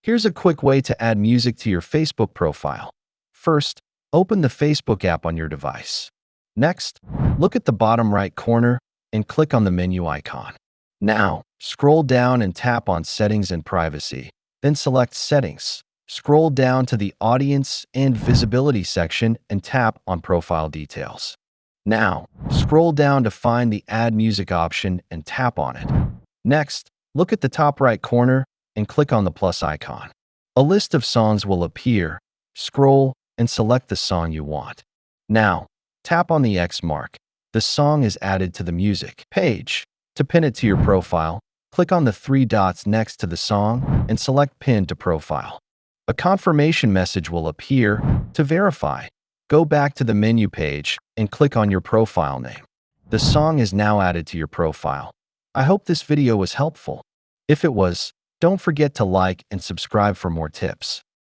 Here's a quick way to add music to your Facebook profile. First, open the Facebook app on your device. Next, look at the bottom right corner and click on the menu icon. Now, scroll down and tap on Settings and Privacy. Then select Settings. Scroll down to the Audience and Visibility section and tap on Profile Details. Now, scroll down to find the Add Music option and tap on it. Next, look at the top right corner and click on the plus icon. A list of songs will appear. Scroll and select the song you want. Now, tap on the X mark. The song is added to the music page. To pin it to your profile, click on the three dots next to the song and select Pin to Profile. A confirmation message will appear. To verify, go back to the menu page and click on your profile name. The song is now added to your profile. I hope this video was helpful. If it was, don't forget to like and subscribe for more tips.